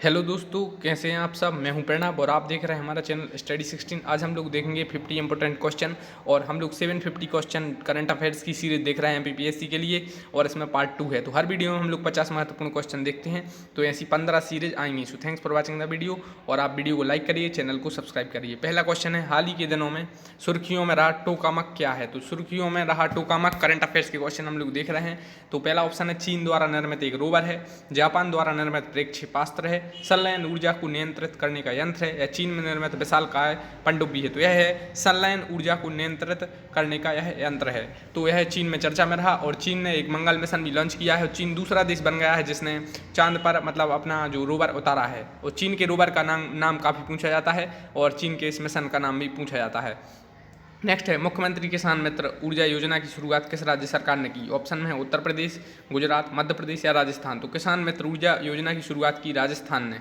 Hello दोस्तों, कैसे हैं आप सब। मैं हूं प्रणव और आप देख रहे हैं हमारा चैनल स्टडी 16। आज हम लोग देखेंगे 50 इंपॉर्टेंट क्वेश्चन और हम लोग 750 क्वेश्चन करंट अफेयर्स की सीरीज देख रहे हैं एमपीपीएससी के लिए और इसमें पार्ट 2 है। तो हर वीडियो में हम लोग 50 महत्वपूर्ण क्वेश्चन देखते हैं, तो ऐसी 15 सीरीज आएंगी। So thanks for watching the video और आप वीडियो को लाइक करिए, चैनल को सब्सक्राइब करिए। पहला क्वेश्चन है, हाल ही के दिनों में सुर्खियों में रहा टोकामक क्या है। तो सुर्खियों में रहा टोकामक करंट अफेयर्स के क्वेश्चन हम लोग देख रहे हैं। तो पहला ऑप्शन है, चीन द्वारा निर्मित एक रोवर है, जापान द्वारा निर्मित प्रक्षेपास्त्र है, संलयन ऊर्जा को नियंत्रित करने का यंत्र है, या चीन में निर्मित विशालकाय पनडुब्बी है। तो यह है संलयन ऊर्जा को नियंत्रित करने का यह यंत्र है। तो यह चीन में चर्चा में रहा और चीन ने एक मंगल मिशन भी लॉन्च किया है। चीन दूसरा देश बन गया है जिसने चांद पर मतलब अपना जो रोवर उतारा है। और चीन के रोवर का नाम काफ़ी पूछा जाता है और चीन के इस मिशन का नाम भी पूछा जाता है। नेक्स्ट है, मुख्यमंत्री किसान मित्र ऊर्जा योजना की शुरुआत किस राज्य सरकार ने की। ऑप्शन में है उत्तर प्रदेश, गुजरात, मध्य प्रदेश या राजस्थान। तो किसान मित्र ऊर्जा योजना की शुरुआत की राजस्थान ने।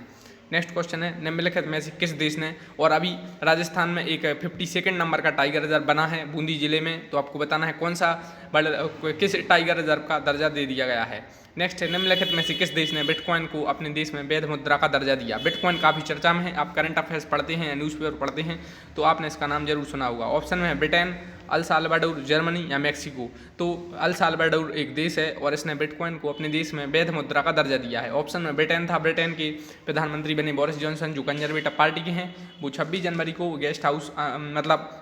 नेक्स्ट क्वेश्चन है, निम्नलिखित में से किस देश ने, और अभी राजस्थान में एक 52 नंबर का टाइगर रिजर्व बना है बूंदी जिले में, तो आपको बताना है कौन सा किस टाइगर रिजर्व का दर्जा दे दिया गया है। नेक्स्ट है, निम्नलिखित में से किस देश ने बिटकॉइन को अपने देश में वैध मुद्रा का दर्जा दिया। बिटकॉइन काफ़ी चर्चा में है, आप करंट अफेयर्स पढ़ते हैं या न्यूज़पेपर पढ़ते हैं तो आपने इसका नाम जरूर सुना होगा। ऑप्शन में है ब्रिटेन, अल साल्वाडोर, जर्मनी या मैक्सिको। तो अल साल्वाडोर एक देश है और इसने बिटकॉइन को अपने देश में वैध मुद्रा का दर्जा दिया है। ऑप्शन में ब्रिटेन था। ब्रिटेन के प्रधानमंत्री बने बोरिस जॉनसन जो कंजर्वेटिव पार्टी के हैं। वो 26 जनवरी को गेस्ट हाउस मतलब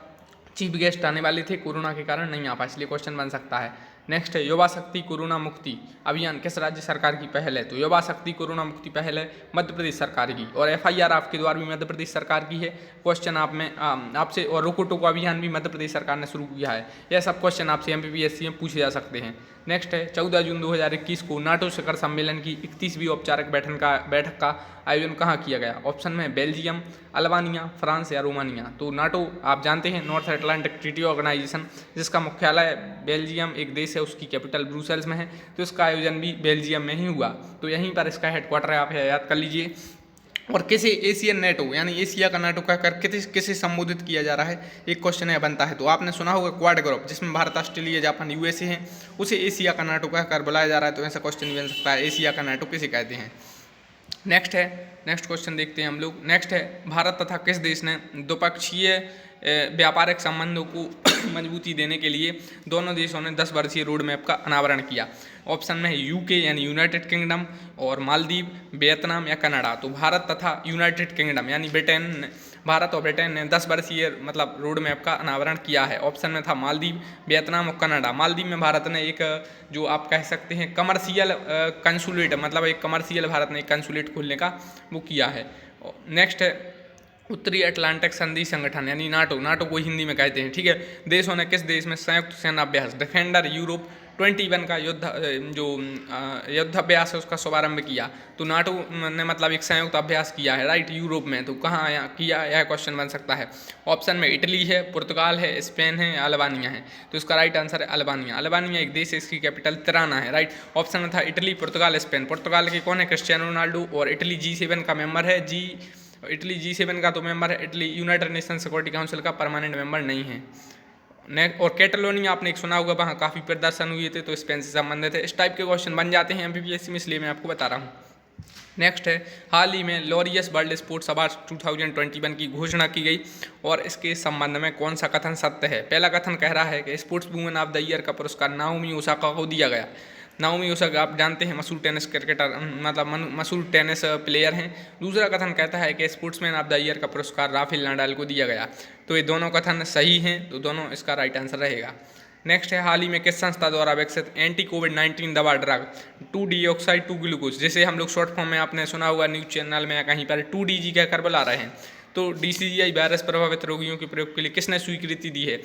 चीफ गेस्ट आने वाले थे, कोरोना के कारण नहीं आ पाए, इसलिए क्वेश्चन बन सकता है। नेक्स्ट है, युवा शक्ति कोरोना मुक्ति अभियान किस राज्य सरकार की पहल है। तो युवा शक्ति कोरोना मुक्ति पहल है मध्य प्रदेश सरकार की और एफआईआर आपके द्वारा भी मध्य प्रदेश सरकार की है। क्वेश्चन आप में आपसे, और रोको टोको अभियान भी मध्य प्रदेश सरकार ने शुरू किया है। यह सब क्वेश्चन आपसे एमपीपीएससी में पूछे जा सकते हैं। नेक्स्ट है, 14 जून 2021 को नाटो शिखर सम्मेलन की 31वीं औपचारिक बैठक का आयोजन कहाँ किया गया। ऑप्शन में बेल्जियम, अल्बानिया, फ्रांस या रोमानिया। तो नाटो आप जानते हैं नॉर्थ अटलांटिक ट्रीटी ऑर्गेनाइजेशन, जिसका मुख्यालय बेल्जियम एक देश है, उसकी कैपिटल ब्रुसेल्स में है। तो इसका आयोजन भी बेल्जियम में ही हुआ, तो यहीं पर इसका हेडक्वार्टर है, आप याद कर लीजिए। और किसे एशियन नेटो यानी एशिया का नाटो कहकर किसे संबोधित किया जा रहा है, एक क्वेश्चन यह बनता है। तो आपने सुना होगा क्वाड ग्रुप जिसमें भारत, ऑस्ट्रेलिया, जापान, यूएसए हैं, उसे एशिया का नाटो कहकर बुलाया जा रहा है। तो ऐसा क्वेश्चन बन सकता है, एशिया का नाटो किसे कहते हैं। नेक्स्ट है, नेक्स्ट क्वेश्चन देखते हैं हम लोग। नेक्स्ट है, भारत तथा किस देश ने द्विपक्षीय व्यापारिक संबंधों को मजबूती देने के लिए दोनों देशों ने 10 वर्षीय रोड मैप का अनावरण किया। ऑप्शन में है यूके यानी यूनाइटेड किंगडम और मालदीव, वियतनाम या कनाडा। तो भारत तथा यूनाइटेड किंगडम यानी ब्रिटेन, भारत और ब्रिटेन ने 10 वर्षीय मतलब रोड मैप का अनावरण किया है। ऑप्शन में था मालदीव, वियतनाम और कनाडा। मालदीव में भारत ने एक जो आप कह सकते हैं कमर्शियल कंसुलेट, मतलब एक कमर्शियल भारत ने एक कंसुलेट खोलने का वो किया है। नेक्स्ट है, उत्तरी अटलांटिक संधि संगठन यानी नाटो, नाटो को हिंदी में कहते हैं, ठीक है। देशों ने किस देश में संयुक्त सेना अभ्यास डिफेंडर यूरोप 21 का युद्धाभ्यास है उसका शुभारंभ किया। तो नाटो ने मतलब एक संयुक्त अभ्यास किया है, राइट, यूरोप में। तो कहाँ किया, यह क्वेश्चन बन सकता है। ऑप्शन में इटली है, पुर्तगाल है, स्पेन है, अल्बानिया है। तो इसका राइट आंसर है अल्बानिया। अल्बानिया एक देश है, इसकी कैपिटल तिराना है, राइट। ऑप्शन में था इटली, पुर्तगाल, स्पेन। पुर्तगाल के कौन है, क्रिस्टियानो रोनाल्डो। और इटली G7 का मेंबर है, इटली G7 का तो मेंबर है। Italy United nation security council का परमानेंट मेंबर नहीं है। और कैटलोनिया आपने एक सुना होगा, वहाँ काफ़ी प्रदर्शन हुए थे, तो स्पेन से संबंधित है। इस टाइप के क्वेश्चन बन जाते हैं एमपीपीएससी में, इसलिए मैं आपको बता रहा हूँ। नेक्स्ट है, हाल ही में लॉरियस वर्ल्ड स्पोर्ट्स अवार्ड 2021 की घोषणा की गई और इसके संबंध में कौन सा कथन सत्य है। पहला कथन कह रहा है कि sports women of the year का पुरस्कार नाओमी ओसाका को दिया गया। नाओमी ओसाका आप जानते हैं मशहूर टेनिस क्रिकेटर, मतलब मशहूर टेनिस प्लेयर हैं। दूसरा कथन कहता है कि स्पोर्ट्समैन ऑफ द ईयर का पुरस्कार राफेल नाडाल को दिया गया। तो ये दोनों कथन सही हैं, तो दोनों इसका राइट आंसर रहेगा। नेक्स्ट है, हाल ही में किस संस्था द्वारा विकसित एंटी कोविड-19 दवा ड्रग 2-डीऑक्साइड 2-ग्लूकोज, जिसे हम लोग शॉर्ट फॉर्म में आपने सुना होगा न्यूज़ चैनल में या कहीं पर 2DG कहकर बुला रहे हैं। तो DCGI वायरस प्रभावित रोगियों के प्रयोग के लिए किसने स्वीकृति दी है।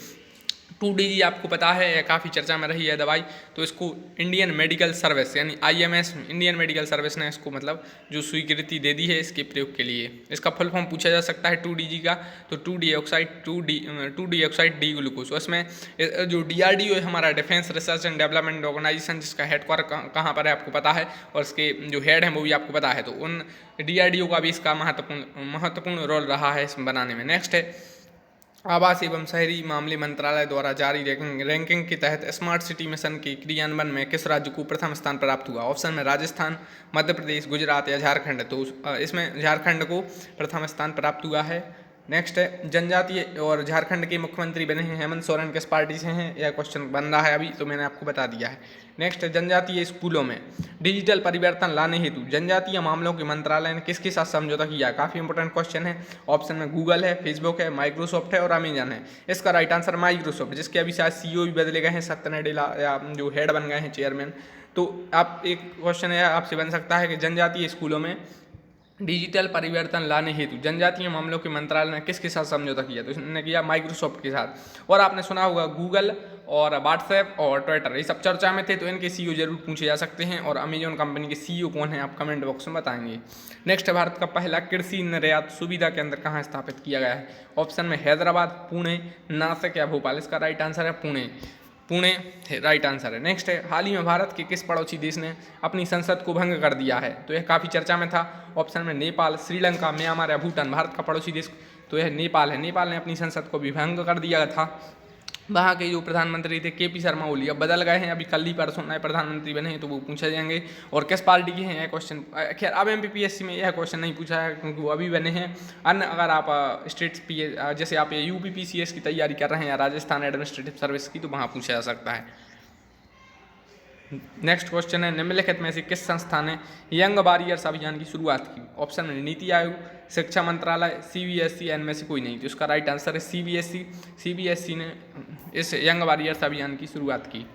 2DG आपको पता है, यह काफ़ी चर्चा में रही है दवाई। तो इसको इंडियन मेडिकल सर्विस यानी IMS, इंडियन मेडिकल सर्विस ने इसको मतलब जो स्वीकृति दे दी है इसके प्रयोग के लिए। इसका फुल फॉर्म पूछा जा सकता है 2DG का, तो 2-डीऑक्साइड डी ग्लूकोज। उसमें जो DRDO है हमारा defence research and development organisation, जिसका हेडक्वार्टर कहाँ पर है आपको पता है, और इसके जो हेड हैं वो भी आपको पता है। तो उन DRDO का भी इसका महत्वपूर्ण रोल रहा है इसमें बनाने में। नेक्स्ट है, आवास एवं शहरी मामले मंत्रालय द्वारा जारी रैंकिंग के तहत स्मार्ट सिटी मिशन के क्रियान्वयन में किस राज्य को प्रथम स्थान प्राप्त हुआ? ऑप्शन में राजस्थान, मध्य प्रदेश, गुजरात या झारखंड। तो इसमें झारखंड को प्रथम स्थान प्राप्त हुआ है। नेक्स्ट है, जनजातीय और झारखंड के मुख्यमंत्री बने हैं हेमंत सोरेन किस पार्टी से हैं? यह क्वेश्चन बन रहा है अभी, तो मैंने आपको बता दिया है। नेक्स्ट है, जनजातीय स्कूलों में डिजिटल परिवर्तन लाने हेतु जनजातीय मामलों के मंत्रालय ने किसके साथ समझौता किया? काफ़ी इंपॉर्टेंट क्वेश्चन है। ऑप्शन में गूगल है, फेसबुक है, माइक्रोसॉफ्ट है और अमेजन है। इसका राइट आंसर माइक्रोसॉफ्ट, जिसके अभी शायद CEO भी बदले गए हैं, सत्य नडेला या जो हेड बन गए हैं, चेयरमैन। तो आप एक क्वेश्चन है आपसे बन सकता है कि जनजातीय स्कूलों में डिजिटल परिवर्तन लाने हेतु जनजातीय मामलों के मंत्रालय ने किसके साथ समझौता किया? तो इसने किया माइक्रोसॉफ्ट के साथ। और आपने सुना होगा गूगल और व्हाट्सएप और ट्विटर, ये सब चर्चा में थे, तो इनके CEO जरूर पूछे जा सकते हैं। और अमेजॉन कंपनी के CEO कौन है, आप कमेंट बॉक्स में बताएंगे। नेक्स्ट है, भारत का पहला कृषि निर्यात सुविधा केंद्र कहाँ स्थापित किया गया है? ऑप्शन में हैदराबाद, पुणे, नासिक या भोपाल। इसका राइट आंसर है पुणे। पुणे राइट आंसर है। नेक्स्ट है, हाल ही में भारत के किस पड़ोसी देश ने अपनी संसद को भंग कर दिया है? तो यह काफ़ी चर्चा में था। ऑप्शन में नेपाल, श्रीलंका, म्यांमार या भूटान। भारत का पड़ोसी देश तो यह नेपाल है। नेपाल ने अपनी संसद को भी भंग कर दिया था। वहाँ के जो प्रधानमंत्री थे KP शर्मा ओली, अब बदल गए हैं, अभी कल ही परसों नए प्रधानमंत्री बने हैं, तो वो पूछे जाएंगे। और किस पार्टी के हैं यह क्वेश्चन, खैर अब MPPSC में यह क्वेश्चन नहीं पूछा है क्योंकि वो अभी बने हैं। अन्य अगर आप स्टेट्स जैसे आप UPPCS की तैयारी कर रहे हैं या राजस्थान एडमिनिस्ट्रेटिव सर्विस की, तो वहाँ पूछा जा सकता है। नेक्स्ट क्वेश्चन है, निम्नलिखित में से किस संस्था ने यंग वॉरियर्स अभियान की शुरुआत की? ऑप्शन में नीति आयोग, शिक्षा मंत्रालय, CBSE, इनमें से कोई नहीं। तो इसका राइट आंसर है CBSE। CBSE ने इस यंग वॉरियर्स अभियान की शुरुआत की।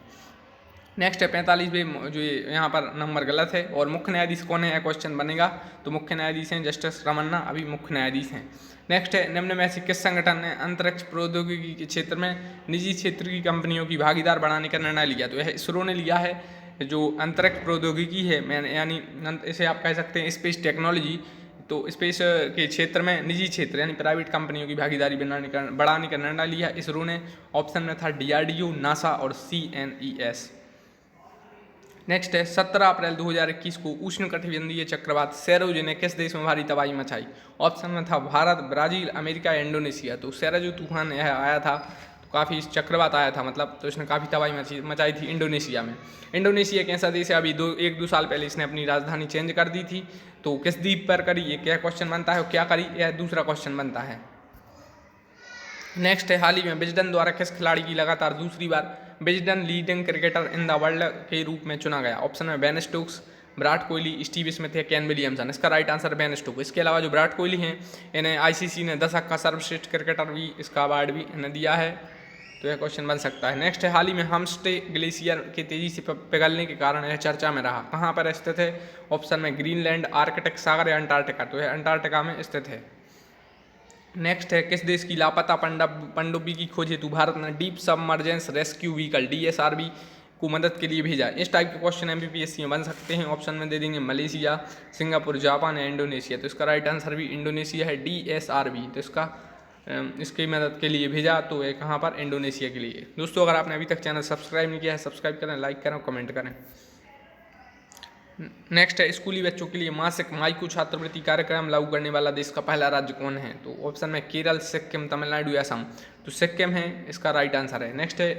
नेक्स्ट है 45वें, जो यहाँ पर नंबर गलत है। और मुख्य न्यायाधीश कौन है, यह क्वेश्चन बनेगा। तो मुख्य न्यायाधीश हैं जस्टिस रमन्ना, अभी मुख्य न्यायाधीश हैं। नेक्स्ट है, निम्न में से किस संगठन ने अंतरिक्ष प्रौद्योगिकी के क्षेत्र में निजी क्षेत्र की कंपनियों की भागीदार बढ़ाने का निर्णय लिया? तो यह इसरो ने लिया है। जो अंतरिक्ष प्रौद्योगिकी है, यानी इसे आप कह सकते हैं स्पेस टेक्नोलॉजी, तो स्पेस के क्षेत्र में निजी क्षेत्र यानी प्राइवेट कंपनियों की भागीदारी बढ़ाने का निर्णय लिया इसरो ने। ऑप्शन में था DRDO, नासा और CNES। नेक्स्ट है, 17 अप्रैल 2021 को उष्णकटिबंधीय चक्रवात सैरोज ने किस देश में भारी तबाही मचाई? ऑप्शन में था भारत, ब्राजील, अमेरिका या इंडोनेशिया। तो सैरोज तूफान यह आया था, तो काफ़ी चक्रवात आया था मतलब, तो इसने काफ़ी तबाही मचाई थी इंडोनेशिया में। इंडोनेशिया एक ऐसा देश है, अभी 1-2 साल पहले इसने अपनी राजधानी चेंज कर दी थी। तो किस द्वीप पर करी, ये क्या क्वेश्चन बनता है, और क्या करी, यह दूसरा क्वेश्चन बनता है। नेक्स्ट है, हाल ही में विजडन द्वारा किस खिलाड़ी की लगातार दूसरी बार Wisden leading cricketer in the world के रूप में चुना गया? ऑप्शन में Ben Stokes, Virat Kohli, Steve Smith या केन विलियमसन। इसका राइट आंसर बेन स्टोक्स। इसके अलावा जो विराट कोहली हैं, इन्हें ICC ने दशक का सर्वश्रेष्ठ क्रिकेटर भी इसका अवार्ड भी इन्हें दिया है, तो यह क्वेश्चन बन सकता है। नेक्स्ट है, हाल ही में हमस्टे ग्लेशियर के तेजी से पिघलने के कारण यह चर्चा में रहा, कहाँ पर स्थित है? ऑप्शन में ग्रीनलैंड, आर्कटिक सागर या अंटार्कटिका। तो यह अंटार्कटिका में स्थित है। नेक्स्ट है, किस देश की लापता पनडुब्बी की खोज हेतु भारत ने deep submergence rescue vehicle DSRV को मदद के लिए भेजा? इस टाइप के क्वेश्चन MPPSC में बन सकते हैं। ऑप्शन में दे देंगे मलेशिया, सिंगापुर, जापान या इंडोनेशिया। तो इसका राइट आंसर भी इंडोनेशिया है, DSRV। तो इसकी मदद के लिए भेजा, तो ये कहाँ पर, इंडोनेशिया के लिए। दोस्तों, अगर आपने अभी तक चैनल सब्सक्राइब नहीं किया है, सब्सक्राइब करें, लाइक करें और कमेंट करें। नेक्स्ट है, स्कूली बच्चों के लिए मासिक माइक्रो छात्रवृत्ति कार्यक्रम लागू करने वाला देश का पहला राज्य कौन है? तो ऑप्शन में केरल, सिक्किम, तमिलनाडु या असम। तो सिक्किम है इसका राइट आंसर है। नेक्स्ट है,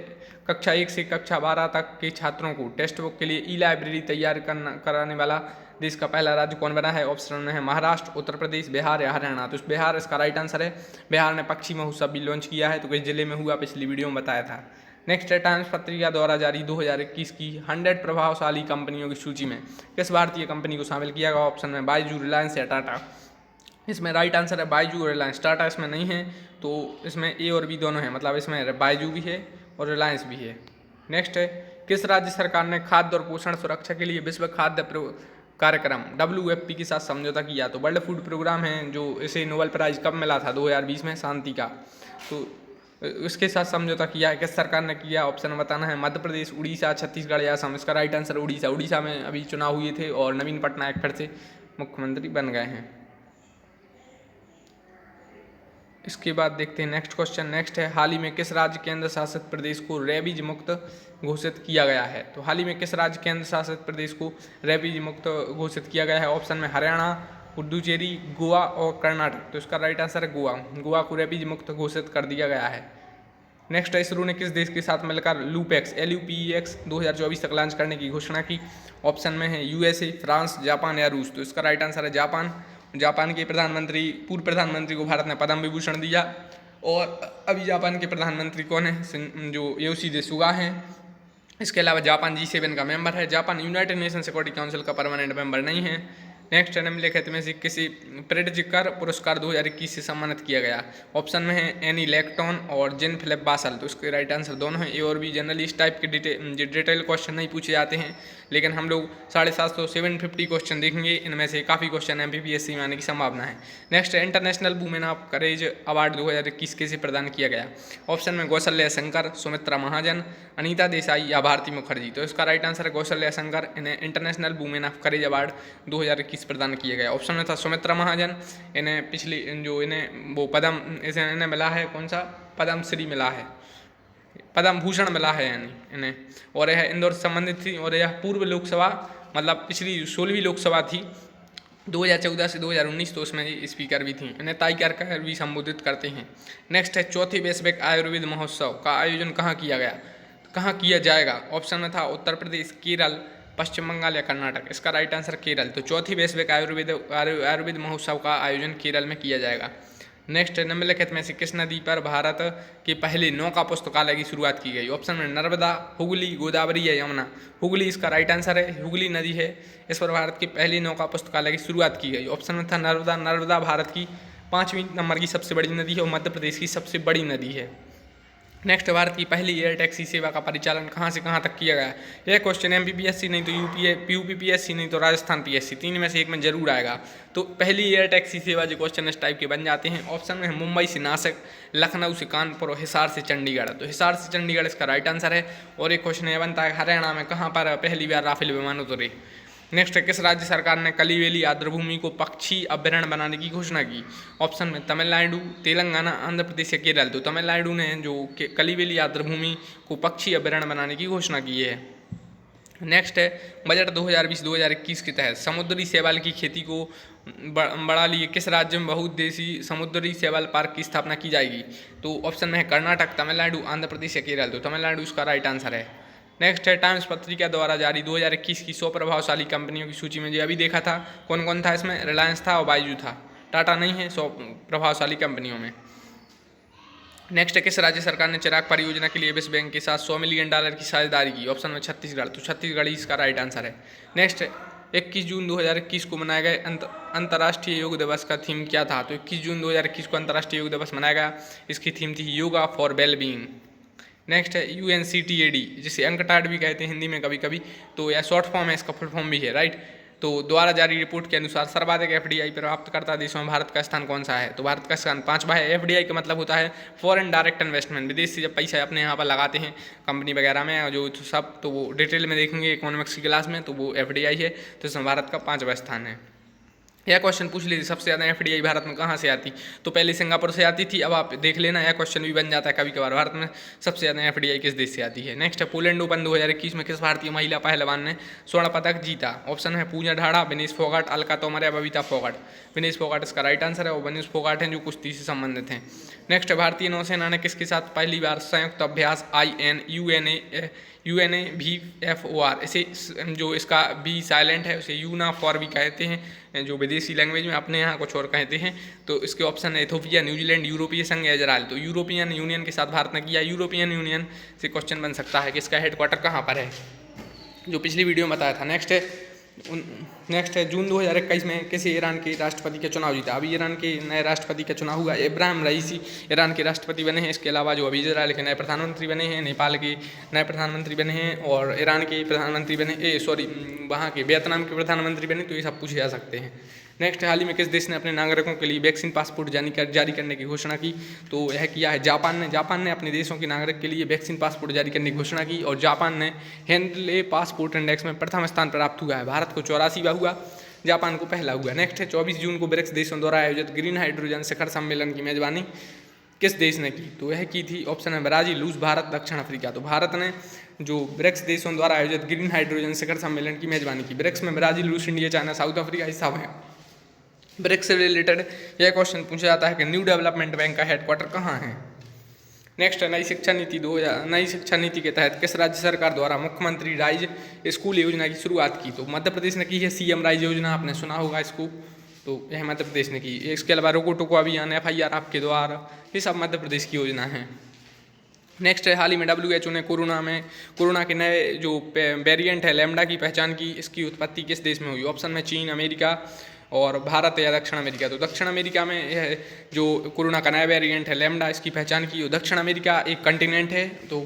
कक्षा 1 से कक्षा 12 तक के छात्रों को टेक्स्ट बुक के लिए E-लाइब्रेरी तैयार कराने वाला देश का पहला राज्य कौन बना है? ऑप्शन में है महाराष्ट्र, उत्तर प्रदेश, बिहार या हरियाणा। तो बिहार इसका राइट आंसर है। बिहार ने पक्षी महोत्सव भी लॉन्च किया है, तो किस जिले में हुआ पिछली वीडियो में बताया था। नेक्स्ट है, टाइम्स पत्रिका द्वारा जारी 2021 की 100 प्रभावशाली कंपनियों की सूची में किस भारतीय कंपनी को शामिल किया गया? ऑप्शन में बायजू, रिलायंस या टाटा। इसमें राइट आंसर है बायजू और रिलायंस। टाटा इसमें नहीं है, तो इसमें A और B दोनों हैं, मतलब इसमें बायजू भी है और रिलायंस भी है। नेक्स्ट है, किस राज्य सरकार ने खाद्य और पोषण सुरक्षा के लिए विश्व खाद्य कार्यक्रम WFP के साथ समझौता किया? तो वर्ल्ड फूड प्रोग्राम है, जो इसे नोबेल प्राइज कब मिला था? 2020 में, शांति का। तो उसके साथ समझौता किया है, किस सरकार ने किया? ऑप्शन बताना है मध्य प्रदेश, उड़ीसा, छत्तीसगढ़ या असम। इसका राइट आंसर उड़ीसा। उड़ीसा में अभी चुनाव हुए थे और नवीन पटनायक फिर से मुख्यमंत्री बन गए हैं। इसके बाद देखते हैं नेक्स्ट क्वेश्चन। नेक्स्ट है, हाल ही में किस राज्य केंद्र शासित प्रदेश को रेबीज मुक्त घोषित किया गया है? तो हाल ही में किस राज्य केंद्र शासित प्रदेश को रेबीज मुक्त घोषित किया गया है? ऑप्शन में हरियाणा, पुडुचेरी, गोवा और कर्नाटक। तो इसका राइट आंसर है गोवा। गोवा को रेबीज मुक्त घोषित कर दिया गया है। नेक्स्ट है, इसरो ने किस देश के साथ मिलकर लूपैक्स LUPEX 2024 तक लॉन्च करने की घोषणा की? ऑप्शन में है USA, फ्रांस, जापान या रूस। तो इसका राइट आंसर है जापान। जापान के पूर्व प्रधानमंत्री को भारत ने पद्म विभूषण दिया। और अभी जापान के प्रधानमंत्री कौन है? जो योशिहिदे सुगा हैं। इसके अलावा जापान G7 का मेंबर है। Japan United nation security council का परमानेंट मेंबर नहीं है। नेक्स्ट है, निम्नलिखित में से किसी प्रिट्जकर पुरस्कार 2021 से सम्मानित किया गया? ऑप्शन में है एनी लेक्टॉन और जेन फिलिप बासल। तो इसके राइट आंसर दोनों हैं। ए और बी जनरली इस टाइप के डिटेल क्वेश्चन नहीं पूछे जाते हैं, लेकिन हम लोग 750 750 क्वेश्चन देखेंगे। इनमें से काफ़ी क्वेश्चन MPPSC में आने की संभावना है। नेक्स्ट है, international women of courage award 2021 किसे प्रदान किया गया? ऑप्शन में कौशल्या शंकर, सुमित्रा महाजन, अनीता देसाई या भारती मुखर्जी। तो इसका राइट आंसर है कौशल्या शंकर। इन्हें international women of courage award 2021 प्रदान किया गया। ऑप्शन में था सुमित्रा महाजन। इन्हें इन्हें मिला है कौन सा? पद्मश्री मिला है, पद्म भूषण मिला है यानी इन्हें। और यह इंदौर से संबंधित थी और यह पूर्व लोकसभा मतलब पिछली 16वीं लोकसभा थी 2014 से 2019, तो उसमें ये स्पीकर भी थी। इन्हें ताई कर भी संबोधित करते हैं। नेक्स्ट है, चौथे वैश्विक आयुर्वेद महोत्सव का आयोजन कहाँ किया गया? कहाँ किया जाएगा? ऑप्शन में था उत्तर प्रदेश, केरल, पश्चिम बंगाल या कर्नाटक। इसका राइट आंसर केरल। तो चौथी वैश्विक आयुर्वेद महोत्सव का आयोजन केरल में किया जाएगा। नेक्स्ट, निम्नलिखित में से किस नदी पर भारत के पहले नौका पुस्तकालय की शुरुआत की गई? ऑप्शन में नर्मदा, हुगली, गोदावरी या यमुना। हुगली इसका राइट आंसर है। हुगली नदी है, इस पर भारत के पहले नौका पुस्तकालय की शुरुआत की गई। ऑप्शन में था नर्मदा। नर्मदा भारत की 5वीं नंबर की सबसे बड़ी नदी है और मध्य प्रदेश की सबसे बड़ी नदी है। नेक्स्ट, भारत की पहली एयर टैक्सी सेवा का परिचालन कहाँ से कहाँ तक किया गया? यह क्वेश्चन MPPSC नहीं तो UPPSC नहीं तो राजस्थान PSC, तीन में से एक में जरूर आएगा। तो पहली एयर टैक्सी सेवा जो क्वेश्चन इस टाइप के बन जाते हैं। ऑप्शन में है मुंबई से नासिक, लखनऊ से कानपुर और हिसार से चंडीगढ़। तो हिसार से चंडीगढ़ इसका राइट आंसर है। और एक क्वेश्चन यह बनता है, हरियाणा में कहाँ पर पहली बार राफेल विमान उतरे? नेक्स्ट, किस राज्य सरकार ने कलिवेली आर्द्रभूमि को पक्षी अभ्यारण्य बनाने की घोषणा की? ऑप्शन में तमिलनाडु, तेलंगाना, आंध्र प्रदेश या केरल। तो तमिलनाडु ने जो कलिवेली आर्द्रभूमि को पक्षी अभ्यारण्य बनाने की घोषणा की है। नेक्स्ट है, बजट 2020-2021 के तहत समुद्री शैवाल की खेती को बढ़ा लिए किस राज्य में बहुउद्देशीय समुद्री शैवाल पार्क की स्थापना की जाएगी? तो ऑप्शन में है कर्नाटक, तमिलनाडु, आंध्र प्रदेश या केरल। तो तमिलनाडु इसका राइट आंसर है। नेक्स्ट है, टाइम्स पत्रिका द्वारा जारी 2021 की 100 प्रभावशाली कंपनियों की सूची में जो अभी देखा था कौन कौन था इसमें? रिलायंस था और बायजू था, टाटा नहीं है 100 प्रभावशाली कंपनियों में। नेक्स्ट है, किस राज्य सरकार ने चिराग परियोजना के लिए विश्व बैंक के साथ $100 मिलियन की साझेदारी की? ऑप्शन में छत्तीसगढ़। तो छत्तीसगढ़ ही इसका राइट आंसर है। नेक्स्ट, 21 जून 2021 को मनाया गया अंतर्राष्ट्रीय योग दिवस का थीम क्या था? तो 21 जून 2021 को अंतर्राष्ट्रीय योग दिवस मनाया गया। इसकी थीम थी योगा फॉर वेलबींग। नेक्स्ट है, UNCTAD जिसे अंकटाड भी कहते हैं हिंदी में कभी कभी, तो यह शॉर्ट फॉर्म है, इसका फुल फॉर्म भी है, राइट। तो द्वारा जारी रिपोर्ट के अनुसार सर्वाधिक FDI प्राप्तकर्ता देशों में भारत का स्थान कौन सा है? तो भारत का स्थान 5वां है। FDI का मतलब होता है फॉरेन डायरेक्ट इन्वेस्टमेंट, विदेश से जब पैसा अपने यहाँ पर लगाते हैं कंपनी वगैरह में, जो सब तो वो डिटेल में देखेंगे इकोनॉमिक्स की क्लास में, तो वो FDI है। तो इसमें भारत का 5वां स्थान है। यह क्वेश्चन पूछ लीजिए, सबसे ज़्यादा FDI भारत में कहाँ से आती? तो पहले सिंगापुर से आती थी, अब आप देख लेना यह क्वेश्चन भी बन जाता है कभी कभार, भारत में सबसे ज़्यादा FDI किस देश से आती है। नेक्स्ट है, पोलैंड ओपन 2021 में किस भारतीय महिला पहलवान ने स्वर्ण पदक जीता? ऑप्शन है पूजा ढाड़ा, विनेश फोगाट, अलका तोमर या बबीता फोगाट। विनेश फोगाट इसका राइट आंसर है और विनेश फोगाट हैं जो कुश्ती से संबंधित हैं। नेक्स्ट है, भारतीय नौसेना ने किसके साथ पहली बार संयुक्त अभ्यास UNAVFOR, इसे जो इसका बी साइलेंट है उसे यूना फॉर भी कहते हैं, जो विदेशी लैंग्वेज में, अपने यहाँ कुछ और कहते हैं। तो इसके ऑप्शन है इथोपिया, न्यूजीलैंड, यूरोपीय संघ या इजराइल। तो यूरोपियन यूनियन के साथ भारत ने किया। यूरोपियन यूनियन से क्वेश्चन बन सकता है कि इसका हेडक्वार्टर कहाँ पर है, जो पिछली वीडियो में बताया था। नेक्स्ट है, जून 2021 में किसी ईरान के राष्ट्रपति का चुनाव जीता? अभी ईरान के नए राष्ट्रपति का चुनाव हुआ। इब्राहिम रईसी ईरान के राष्ट्रपति बने हैं। इसके अलावा जो अभी इजराइल के नए प्रधानमंत्री बने हैं, नेपाल के नए प्रधानमंत्री बने हैं और ईरान के प्रधानमंत्री बने, वहाँ के वियतनाम के प्रधानमंत्री बने। तो ये सब पूछे जा सकते हैं। नेक्स्ट, हाल ही में किस देश ने अपने नागरिकों के लिए वैक्सीन पासपोर्ट जारी करने की घोषणा की? तो यह किया है जापान ने अपने देशों के नागरिक के लिए वैक्सीन पासपोर्ट जारी करने की घोषणा की और जापान ने हेनले पासपोर्ट इंडेक्स में प्रथम स्थान प्राप्त हुआ है। भारत को 84वां हुआ, जापान को पहला हुआ। नेक्स्ट है, 24 जून को ब्रिक्स देशों द्वारा आयोजित ग्रीन हाइड्रोजन शिखर सम्मेलन की मेजबानी किस देश ने की? तो यह की थी, ऑप्शन है ब्राजील, रूस, भारत, दक्षिण अफ्रीका। तो भारत ने जो ब्रिक्स देशों द्वारा आयोजित ग्रीन हाइड्रोजन शिखर सम्मेलन की मेजबानी की। ब्रिक्स में ब्राजील, रूस, इंडिया, चाइना, साउथ अफ्रीका हिस्सा है। ब्रिक्स से रिलेटेड यह क्वेश्चन पूछा जाता है कि न्यू डेवलपमेंट बैंक का हेडक्वार्टर कहाँ है। नेक्स्ट है नई शिक्षा नीति के तहत किस राज्य सरकार द्वारा मुख्यमंत्री राइज स्कूल योजना की शुरुआत की। तो मध्य प्रदेश ने की है CM राइज योजना, आपने सुना होगा इसको, तो यह मध्य प्रदेश ने की। इसके अलावा रोको टोको अभियान, FIR आपके द्वारा, ये सब मध्य प्रदेश की योजना है। नेक्स्ट है हाल ही में WHO ने कोरोना के नए जो वेरिएंट है लैम्डा की पहचान की। इसकी उत्पत्ति किस देश में हुई। ऑप्शन में चीन, अमेरिका और भारत या दक्षिण अमेरिका। तो दक्षिण अमेरिका में यह जो कोरोना का नया वेरिएंट है लैम्डा, इसकी पहचान की। दक्षिण अमेरिका एक कंटिनेंट है, तो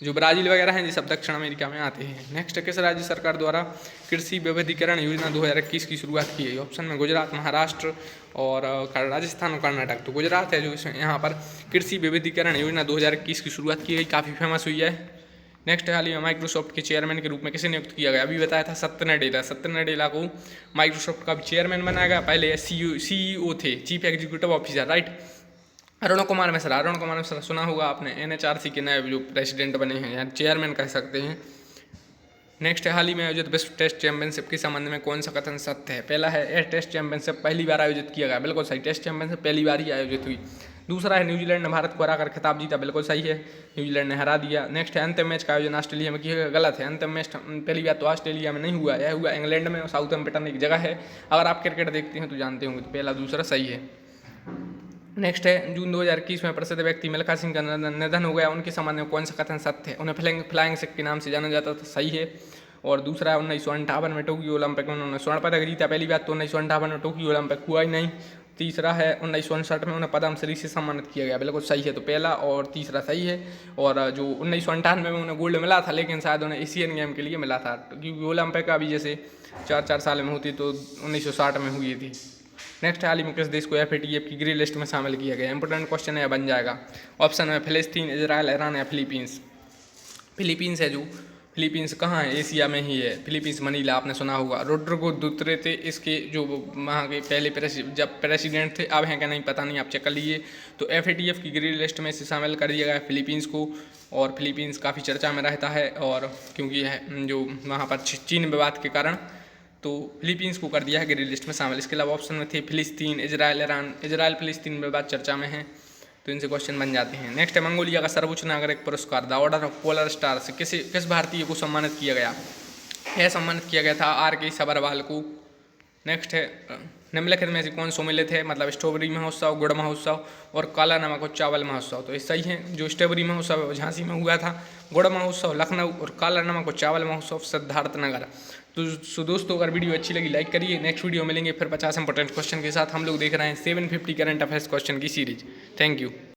जो ब्राज़ील वगैरह हैं ये सब दक्षिण अमेरिका में आते हैं। नेक्स्ट किस राज्य सरकार द्वारा कृषि विविधीकरण योजना 2021 की शुरुआत की है। ऑप्शन में गुजरात, महाराष्ट्र और राजस्थान और कर्नाटक। तो गुजरात है जो यहाँ पर कृषि विविधीकरण योजना 2021 की शुरुआत की गई, काफ़ी फेमस हुई है। नेक्स्ट हाल ही में माइक्रोसॉफ्ट के चेयरमैन के रूप में किसे नियुक्त किया गया। अभी बताया था सत्य नडेला को माइक्रोसॉफ्ट का भी चेयरमैन बनाया गया। पहले CEO थे, chief executive officer, right, Arun Kumar Mishra सुना होगा आपने। NHRC के नए जो प्रेसिडेंट बने हैं या चेयरमैन कह सकते हैं। नेक्स्ट हाल ही में आयोजित विश्व टेस्ट चैंपियनशिप के संबंध में कौन सा कथन सत्य है। पहला है यह टेस्ट चैंपियनशिप पहली बार आयोजित किया गया, बिल्कुल सही, टेस्ट चैंपियनशिप पहली बार ही आयोजित हुई। दूसरा है न्यूजीलैंड ने भारत को हराकर खिताब जीता, बिल्कुल सही है, न्यूजीलैंड ने हरा दिया। नेक्स्ट है अंतिम मैच का आयोजन ऑस्ट्रेलिया में किया गया, गलत है। अंतिम मैच पहली बार तो ऑस्ट्रेलिया में नहीं हुआ, यह हुआ इंग्लैंड में, साउथम्पटन एक जगह है। अगर आप क्रिकेट देखते हैं तो जानते होंगे, तो पहला दूसरा सही है। नेक्स्ट है जून 2021 में प्रसिद्ध व्यक्ति मिल्खा सिंह का निधन हो गया, उनके संबंध में कौन सा कथन सत्य है। उन्हें फ्लाइंग सिख के नाम से जाना जाता था, सही है। और दूसरा है 1958 में टोक्यो ओलंपिक में उन्होंने स्वर्ण पदक जीता, पहली बात तो 1958 में टोक्यो ओलंपिक हुआ ही नहीं। तीसरा है 1959 में उन्हें पद्मश्री से सम्मानित किया गया, बिल्कुल सही है, तो पहला और तीसरा सही है। और जो 1998 में उन्हें गोल्ड मिला था, लेकिन शायद उन्हें एशियन गेम के लिए मिला था, क्योंकि ओलंपिक अभी जैसे 4-4 साल में होती तो 1960 में हुई थी। नेक्स्ट हाल ही में किस देश को FATF की ग्रे लिस्ट में शामिल किया गया। इंपॉर्टेंट क्वेश्चन है, बन जाएगा। ऑप्शन है फिलिस्तीन, इजराइल, ईरान या फिलीपींस। फिलीपींस है जो, फिलीपींस कहाँ है, एशिया में ही है। फिलीपींस मनीला आपने सुना होगा। रोड्रिगो दुतर्ते इसके जो वहाँ के पहले जब प्रेसिडेंट थे, अब हैं क्या नहीं पता नहीं, आप चेक कर लीजिए। तो FATF की ग्रे लिस्ट में से शामिल कर दिया गया फिलीपींस को, और फिलीपींस काफ़ी चर्चा में रहता है, और क्योंकि है जो वहाँ पर चीन विवाद के कारण, तो फिलीपींस को कर दिया है ग्रे लिस्ट में शामिल। इसके अलावा ऑप्शन में थे फिलिस्तीन, इजराइल, ईरान। इजराइल फिलिस्तीन विवाद चर्चा में है, तो इनसे क्वेश्चन बन जाते हैं। नेक्स्ट है मंगोलिया का सर्वोच्च नागरिक पुरस्कार the order of polar star से किस भारतीय को सम्मानित किया गया। यह सम्मानित किया गया था RK सबरवाल को। नेक्स्ट है निम्नलिखित में से कौन सम्मिलित है, मतलब स्ट्रॉबेरी महोत्सव, गुड़ महोत्सव और काला नमक और चावल महोत्सव। तो ये सही है, जो स्ट्रॉबेरी महोत्सव झांसी में हुआ था, गुड़ महोत्सव लखनऊ और काला नमक और चावल महोत्सव सिद्धार्थनगर। तो दोस्तों अगर वीडियो अच्छी लगी लाइक करिए। नेक्स्ट वीडियो मिलेंगे फिर 50 इंपॉर्टेंट क्वेश्चन के साथ। हम लोग देख रहे हैं 750 करंट अफेयर्स क्वेश्चन की सीरीज। Thank you.